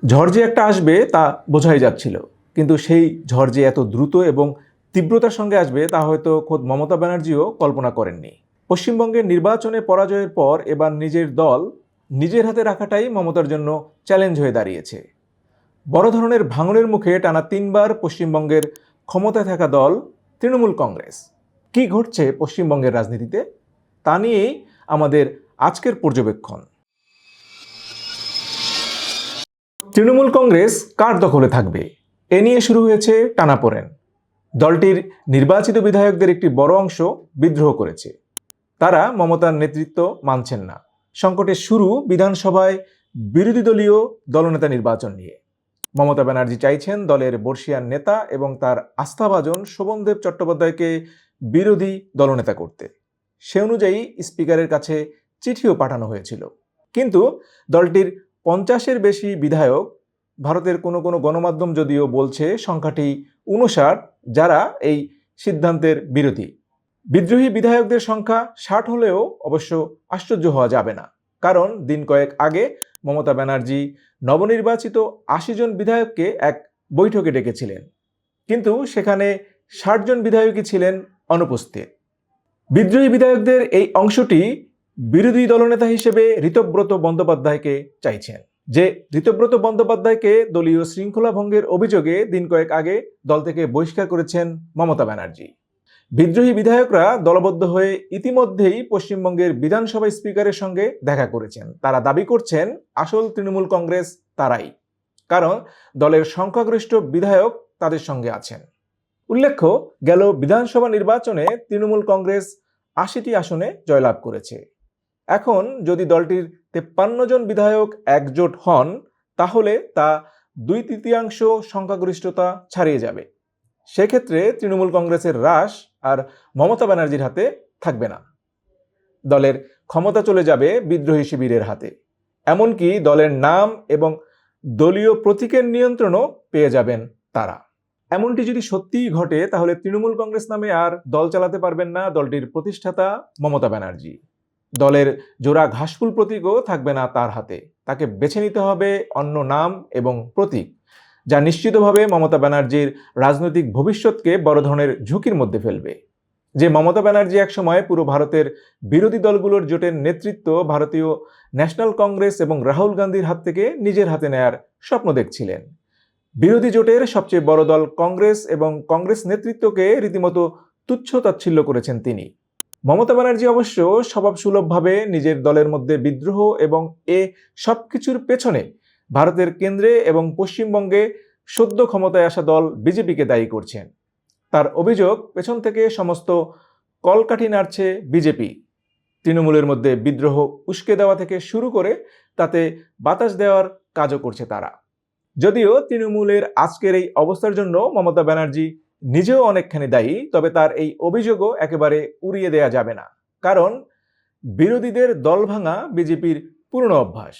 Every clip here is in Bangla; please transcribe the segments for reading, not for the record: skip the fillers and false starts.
ঝড় যে একটা আসবে তা বোঝাই যাচ্ছিল, কিন্তু সেই ঝড় যে এত দ্রুত এবং তীব্রতার সঙ্গে আসবে তা হয়তো খোদ মমতা ব্যানার্জিও কল্পনা করেননি। পশ্চিমবঙ্গের নির্বাচনে পরাজয়ের পর এবার নিজের দল নিজের হাতে রাখাটাই মমতার জন্য চ্যালেঞ্জ হয়ে দাঁড়িয়েছে। বড় ধরনের ভাঙনের মুখে টানা 3বার পশ্চিমবঙ্গের ক্ষমতায় থাকা দল তৃণমূল কংগ্রেস। কি ঘটছে পশ্চিমবঙ্গের রাজনীতিতে তা নিয়েই আমাদের আজকের পর্যবেক্ষণ। তৃণমূল কংগ্রেস কার দখলে থাকবে এ নিয়ে শুরু হয়েছে টানাপোড়েন। দলটির নির্বাচিত বিধায়কদের একটি বড় অংশ বিদ্রোহ করেছে। তারা মমতার নেতৃত্ব মানছেন না। সংকটের শুরু বিধানসভায় বিরোধী দলীয় দলনেতা নির্বাচন নিয়ে। মমতা ব্যানার্জি চাইছেন দলের বর্ষিয়ান নেতা এবং তার আস্থাভাজন শোভনদেব চট্টোপাধ্যায়কে বিরোধী দলনেতা করতে। সে অনুযায়ী স্পিকারের কাছে চিঠিও পাঠানো হয়েছিল। কিন্তু দলটির 50-এর বেশি বিধায়ক, ভারতের কোনো কোনো গণমাধ্যম যদিও বলছে সংখ্যাটি 59, যারা এই সিদ্ধান্তের বিরোধী। বিদ্রোহী বিধায়কদের সংখ্যা 60 হলেও অবশ্য আশ্চর্য হওয়া যাবে না, কারণ দিন কয়েক আগে মমতা ব্যানার্জি নবনির্বাচিত 80 জন বিধায়ককে এক বৈঠকে ডেকেছিলেন, কিন্তু সেখানে 60 জন বিধায়কই ছিলেন অনুপস্থিত। বিদ্রোহী বিধায়কদের এই অংশটি বিরোধী দলনেতা হিসেবে ঋতব্রত বন্দ্যোপাধ্যায়কে চাইছেন। যে ঋতব্রত বন্দ্যোপাধ্যায়কে দলীয় শৃঙ্খলা ভঙ্গের অভিযোগে দিন কয়েক আগে দল থেকে বহিষ্কার করেছেন মমতা ব্যানার্জি। বিদ্রোহী বিধায়করা দলবদ্ধ হয়ে ইতিমধ্যেই পশ্চিমবঙ্গের বিধানসভা স্পিকারের সঙ্গে দেখা করেছেন। তারা দাবি করছেন আসল তৃণমূল কংগ্রেস তারাই, কারণ দলের সংখ্যাগরিষ্ঠ বিধায়ক তাদের সঙ্গে আছেন। উল্লেখ্য, গেল বিধানসভা নির্বাচনে তৃণমূল কংগ্রেস 80টি আসনে জয়লাভ করেছে। এখন যদি দলটির 53 জন বিধায়ক একজোট হন, তাহলে তা 2/3 সংখ্যাগরিষ্ঠতা ছাড়িয়ে যাবে। সেক্ষেত্রে তৃণমূল কংগ্রেসের হ্রাস আর মমতা ব্যানার্জির হাতে থাকবে না। দলের ক্ষমতা চলে যাবে বিদ্রোহী শিবিরের হাতে। এমনকি দলের নাম এবং দলীয় প্রতীকের নিয়ন্ত্রণও পেয়ে যাবেন তারা। এমনটি যদি সত্যিই ঘটে, তাহলে তৃণমূল কংগ্রেস নামে আর দল চালাতে পারবেন না দলটির প্রতিষ্ঠাতা মমতা ব্যানার্জি। দলের জোড়া ঘাসফুল প্রতীকও থাকবে না তার হাতে। তাকে বেছে নিতে হবে অন্য নাম এবং প্রতীক, যা নিশ্চিতভাবে মমতা ব্যানার্জির রাজনৈতিক ভবিষ্যৎকে বড় ধরনের ঝুঁকির মধ্যে ফেলবে। যে মমতা ব্যানার্জি একসময় পুরো ভারতের বিরোধী দলগুলোর জোটের নেতৃত্ব ভারতীয় ন্যাশনাল কংগ্রেস এবং রাহুল গান্ধীর হাত থেকে নিজের হাতে নেয়ার স্বপ্ন দেখছিলেন। বিরোধী জোটের সবচেয়ে বড় দল কংগ্রেস এবং কংগ্রেস নেতৃত্বকে রীতিমতো তুচ্ছ তাচ্ছিল্য করেছেন তিনি। মমতা ব্যানার্জি অবশ্য স্বভাবসুলভভাবে নিজের দলের মধ্যে বিদ্রোহ এবং এ সবকিছুর পেছনে ভারতের কেন্দ্রে এবং পশ্চিমবঙ্গে সদ্য ক্ষমতায় আসা দল বিজেপিকে দায়ী করছেন। তার অভিযোগ, পেছন থেকে সমস্ত কলকাঠি নাড়ছে বিজেপি। তৃণমূলের মধ্যে বিদ্রোহ উস্কে দেওয়া থেকে শুরু করে তাতে বাতাস দেওয়ার কাজও করছে তারা। যদিও তৃণমূলের আজকের এই অবস্থার জন্য মমতা ব্যানার্জি নিজেও অনেকখানি দায়ী, তবে তার এই অভিযোগও একেবারে উড়িয়ে দেয়া যাবে না, কারণ বিরোধীদের দল ভাঙা বিজেপির পুরনো অভ্যাস।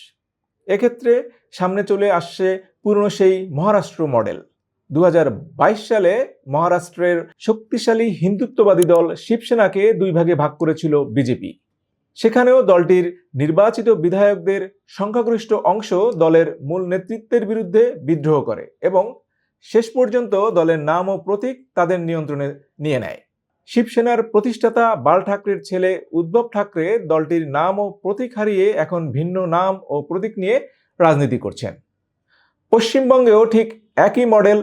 এক্ষেত্রে সামনে চলে আসছে পুরনো সেই মহারাষ্ট্র মডেল। 2022 সালে মহারাষ্ট্রের শক্তিশালী হিন্দুত্ববাদী দল শিবসেনাকে 2 ভাগে ভাগ করেছিল বিজেপি। সেখানেও দলটির নির্বাচিত বিধায়কদের সংখ্যাগরিষ্ঠ অংশ দলের মূল নেতৃত্বের বিরুদ্ধে বিদ্রোহ করে এবং শেষ পর্যন্ত দলের নাম ও প্রতীক তাদের নিয়ন্ত্রণে নিয়ে নেয়। শিবসেনার প্রতিষ্ঠাতা বাল ঠাকরের ছেলে উদ্ধব ঠাকরে দলটির নাম ও প্রতীক হারিয়ে এখন ভিন্ন নাম ও প্রতীক নিয়ে রাজনীতি করছেন। পশ্চিমবঙ্গেও ঠিক একই মডেল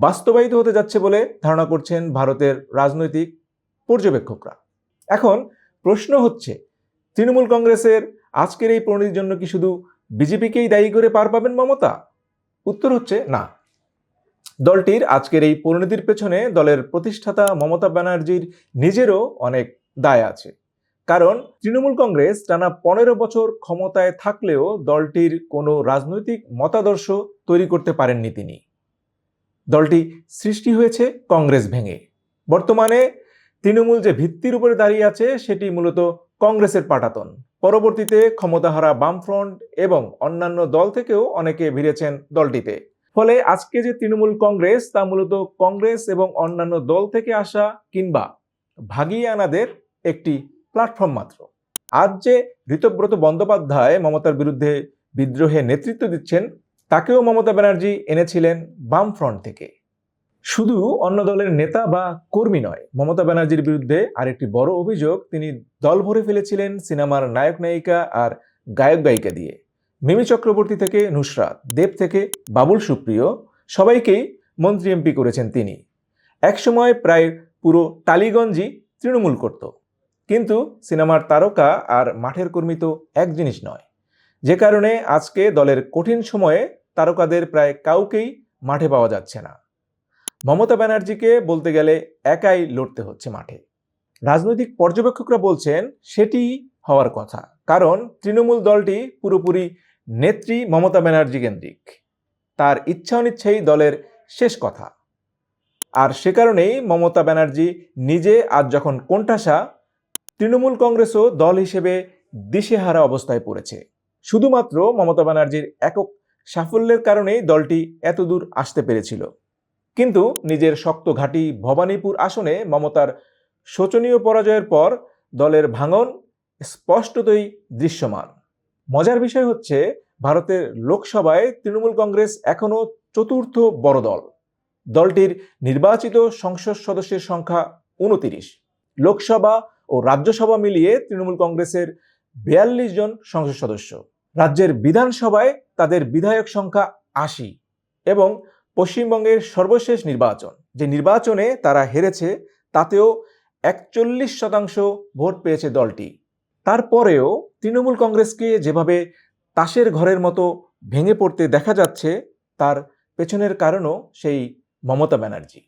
বাস্তবায়িত হতে যাচ্ছে বলে ধারণা করছেন ভারতের রাজনৈতিক পর্যবেক্ষকরা। এখন প্রশ্ন হচ্ছে, তৃণমূল কংগ্রেসের আজকের এই পরিণতির জন্য কি শুধু বিজেপিকেই দায়ী করে পার পাবেন মমতা? উত্তর হচ্ছে না। দলটির আজকের এই পরিণতির পেছনে দলের প্রতিষ্ঠাতা মমতা ব্যানার্জির নিজেরও অনেক দায় আছে। কারণ তৃণমূল কংগ্রেস টানা 15 বছর ক্ষমতায় থাকলেও দলটির কোনো রাজনৈতিক মতাদর্শ তৈরি করতে পারেননি তিনি। দলটি সৃষ্টি হয়েছে কংগ্রেস ভেঙে। বর্তমানে তৃণমূল যে ভিত্তির উপরে দাঁড়িয়ে আছে সেটি মূলত কংগ্রেসের পাটাতন। পরবর্তীতে ক্ষমতাহারা বামফ্রন্ট এবং অন্যান্য দল থেকেও অনেকে ভিড়েছেন দলটিতে। ফলে আজকে যে তৃণমূল কংগ্রেস তা মূলত কংগ্রেস এবং অন্যান্য দল থেকে আসা কিংবা ভাগিয়ে আনাদের একটি প্ল্যাটফর্ম মাত্র। আজ যে ঋতব্রত বন্দ্যোপাধ্যায় মমতার বিরুদ্ধে বিদ্রোহে নেতৃত্ব দিচ্ছেন, তাকেও মমতা ব্যানার্জি এনেছিলেন বামফ্রন্ট থেকে। শুধু অন্য দলের নেতা বা কর্মী নয়, মমতা ব্যানার্জির বিরুদ্ধে আরেকটি বড় অভিযোগ, তিনি দল ভরে ফেলেছিলেন সিনেমার নায়ক নায়িকা আর গায়ক গায়িকা দিয়ে। মিমি চক্রবর্তী থেকে নুসরাত, দেব থেকে বাবুল সুপ্রিয়, সবাইকেই মন্ত্রী এমপি করেছেন তিনি। একসময় প্রায় পুরো টালিগঞ্জই তৃণমূল করত। কিন্তু সিনেমার তারকা আর মাঠের কর্মী তো এক জিনিস নয়, যে কারণে আজকে দলের কঠিন সময়ে তারকাদের প্রায় কাউকেই মাঠে পাওয়া যাচ্ছে না। মমতা ব্যানার্জিকে বলতে গেলে একাই লড়তে হচ্ছে মাঠে। রাজনৈতিক পর্যবেক্ষকরা বলছেন সেটি হওয়ার কথা, কারণ তৃণমূল দলটি পুরোপুরি নেত্রী মমতা ব্যানার্জি কেন্দ্রিক। তার ইচ্ছা অনিচ্ছাই দলের শেষ কথা। আর সে কারণেই মমতা ব্যানার্জি নিজে আজ যখন কোণঠাসা, তৃণমূল কংগ্রেসও দল হিসেবে দিশেহারা অবস্থায় পড়েছে। শুধুমাত্র মমতা ব্যানার্জির একক সাফল্যের কারণেই দলটি এতদূর আসতে পেরেছিল। কিন্তু নিজের শক্ত ঘাঁটি ভবানীপুর আসনে মমতার শোচনীয় পরাজয়ের পর দলের ভাঙন স্পষ্টতই দৃশ্যমান। মজার বিষয় হচ্ছে, ভারতের লোকসভায় তৃণমূল কংগ্রেস এখনও চতুর্থ বড় দল। দলটির নির্বাচিত সংসদ সদস্যের সংখ্যা 29। লোকসভা ও রাজ্যসভা মিলিয়ে তৃণমূল কংগ্রেসের 42 জন সংসদ সদস্য। রাজ্যের বিধানসভায় তাদের বিধায়ক সংখ্যা 80 এবং পশ্চিমবঙ্গের সর্বশেষ নির্বাচন, যে নির্বাচনে তারা হেরেছে, তাতেও 41% ভোট পেয়েছে দলটি। তারপরেও তৃণমূল কংগ্রেসকে যেভাবে তাসের ঘরের মতো ভেঙে পড়তে দেখা যাচ্ছে, তার পেছনের কারণও সেই মমতা ব্যানার্জি।